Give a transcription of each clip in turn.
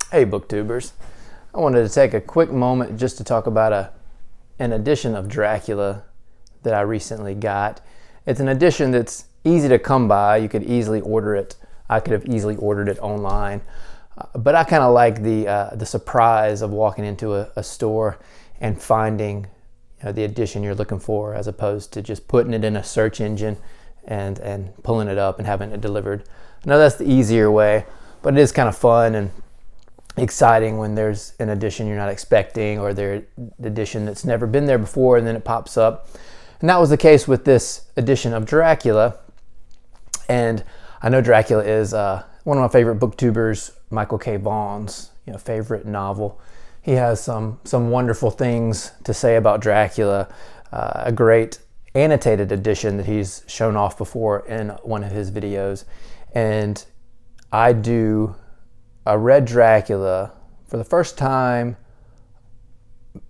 Hey booktubers, I wanted to take a quick moment just to talk about an edition of Dracula that I recently got. It's an edition that's easy to come by. You could easily order it. I could have easily ordered it online. But I kind of like the surprise of walking into a store and finding the edition you're looking for, as opposed to just putting it in a search engine and pulling it up and having it delivered. I know that's the easier way, but it is kind of fun and exciting when there's an edition you're not expecting, or the edition that's never been there before and then it pops up. And that was the case with this edition of Dracula. And I know Dracula is one of my favorite booktubers, Michael K. Vaughan's favorite novel. He has some wonderful things to say about Dracula. A great annotated edition that he's shown off before in one of his videos. And I read Dracula for the first time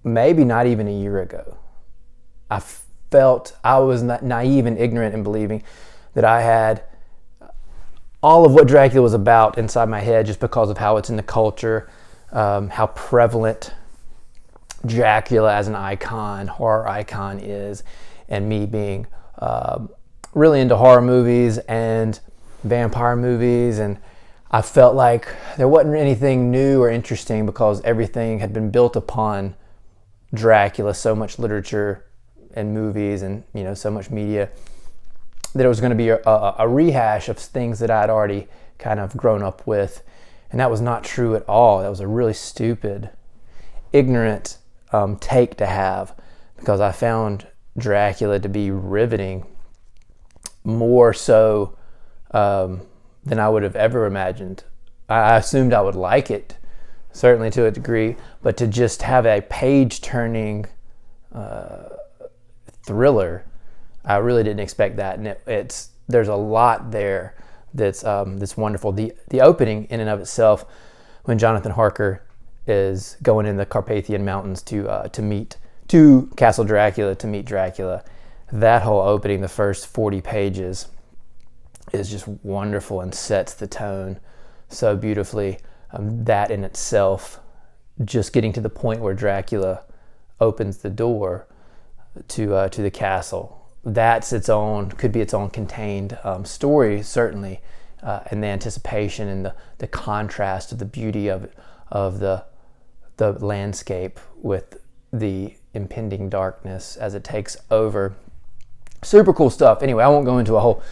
maybe not even a year ago. I felt I was naive and ignorant in believing that I had all of what Dracula was about inside my head, just because of how it's in the culture, how prevalent Dracula as an icon, horror icon is, and me being really into horror movies and vampire movies. And I felt like there wasn't anything new or interesting because everything had been built upon Dracula, so much literature and movies and so much media, that it was going to be a rehash of things that I'd already kind of grown up with. And that was not true at all. That was a really stupid, ignorant take to have, because I found Dracula to be riveting, more so than I would have ever imagined. I assumed I would like it, certainly to a degree, but to just have a page-turning thriller, I really didn't expect that. And there's a lot there that's wonderful. The opening in and of itself, when Jonathan Harker is going in the Carpathian Mountains to Castle Dracula to meet Dracula, that whole opening, the first 40 pages, is just wonderful and sets the tone so beautifully. That in itself, just getting to the point where Dracula opens the door to the castle, could be its own contained story, certainly, and the anticipation and the contrast of the beauty of the landscape with the impending darkness as it takes over. Super cool stuff. Anyway, I won't go into a whole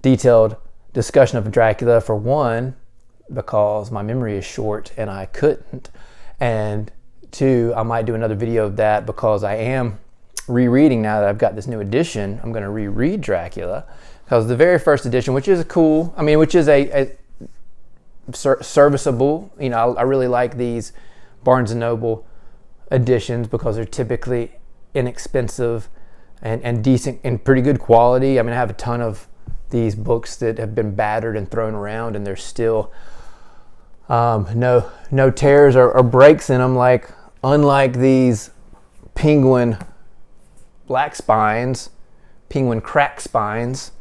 detailed discussion of Dracula, for one, because my memory is short and I couldn't, and two, I might do another video of that because I am rereading, now that I've got this new edition. I'm going to reread Dracula, because the very first edition, which is a serviceable, I really like these Barnes & Noble editions because they're typically inexpensive and decent and pretty good quality. I have a ton of these books that have been battered and thrown around, and there's still no tears or breaks in them, unlike these penguin black spines, penguin crack spines,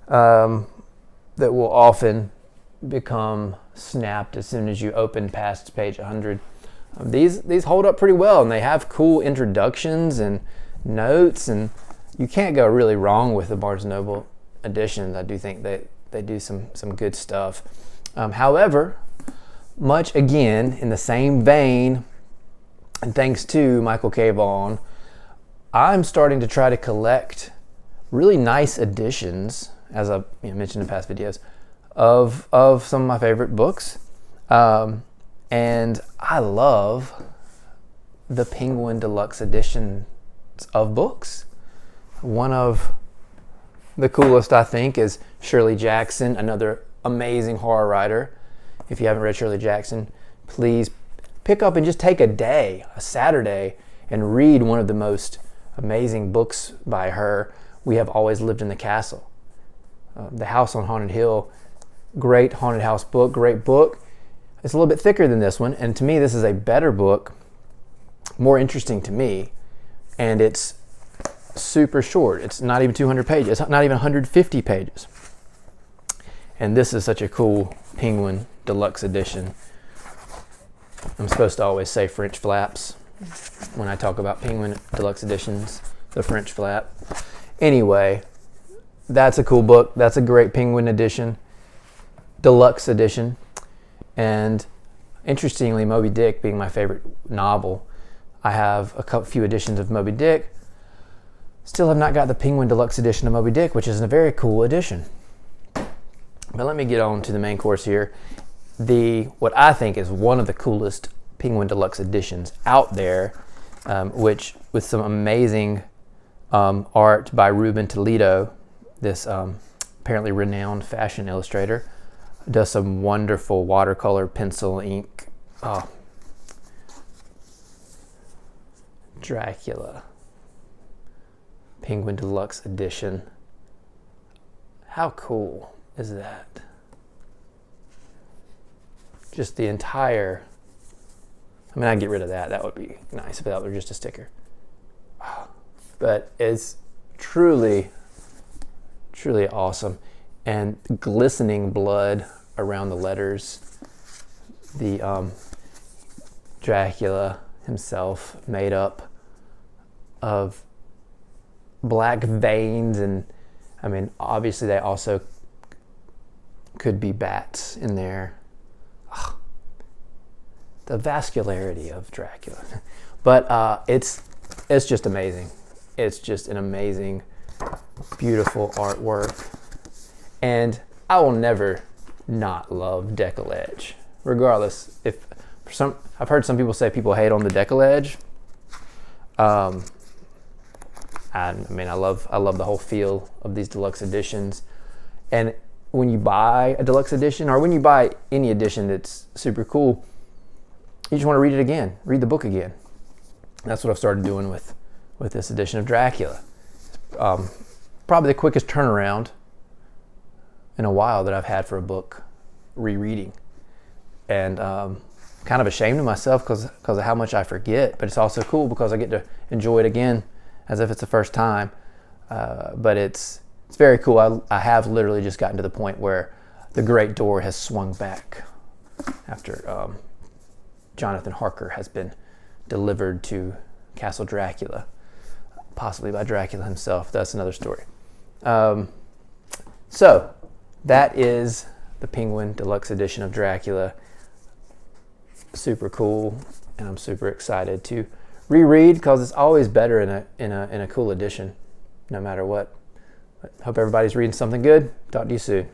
that will often become snapped as soon as you open past page 100. These hold up pretty well, and they have cool introductions and notes, and you can't go really wrong with the Barnes & Noble editions. I do think they do some good stuff. However, much again in the same vein, and thanks to Michael K. Vaughan, I'm starting to try to collect really nice editions, as I mentioned in past videos, of some of my favorite books. And I love the Penguin Deluxe editions of books. One of the coolest, I think, is Shirley Jackson, another amazing horror writer. If you haven't read Shirley Jackson, please pick up and just take a Saturday, and read one of the most amazing books by her. We Have Always Lived in the Castle. The House on Haunted Hill, great haunted house book, great book. It's a little bit thicker than this one, and to me this is a better book, more interesting to me, and it's super short. It's not even 200 pages. It's not even 150 pages. And this is such a cool Penguin Deluxe edition. I'm supposed to always say French flaps when I talk about Penguin Deluxe Editions, the French flap. Anyway, that's a cool book. That's a great Penguin edition, Deluxe edition. And interestingly, Moby Dick being my favorite novel, I have a few editions of Moby Dick. Still have not got the Penguin Deluxe edition of Moby Dick, which is a very cool edition. But let me get on to the main course here. What I think is one of the coolest Penguin Deluxe editions out there, which with some amazing art by Ruben Toledo, this apparently renowned fashion illustrator, does some wonderful watercolor, pencil, ink. Oh. Dracula, Penguin Deluxe edition. How cool is that? Just the entire, I mean, I'd get rid of that. That would be nice if that were just a sticker. But it's truly, truly awesome. And glistening blood around the letters. The Dracula himself made up of black veins, and I mean, obviously they also could be bats in there. The vascularity of Dracula. But it's just amazing. It's just an amazing, beautiful artwork. And I will never not love decollage, regardless. I've heard some people say people hate on the decollage. I mean, I love the whole feel of these deluxe editions. And when you buy a deluxe edition, or when you buy any edition that's super cool, you just want to read it again, read the book again. That's what I've started doing with this edition of Dracula. Probably the quickest turnaround in a while that I've had for a book rereading. And kind of ashamed of myself because of how much I forget, but it's also cool because I get to enjoy it again as if it's the first time. But it's very cool. I have literally just gotten to the point where the great door has swung back after Jonathan Harker has been delivered to Castle Dracula, possibly by Dracula himself. That's another story. So that is the Penguin Deluxe edition of Dracula. Super cool, and I'm super excited to reread because it's always better in a cool edition, no matter what. But hope everybody's reading something good. Talk to you soon.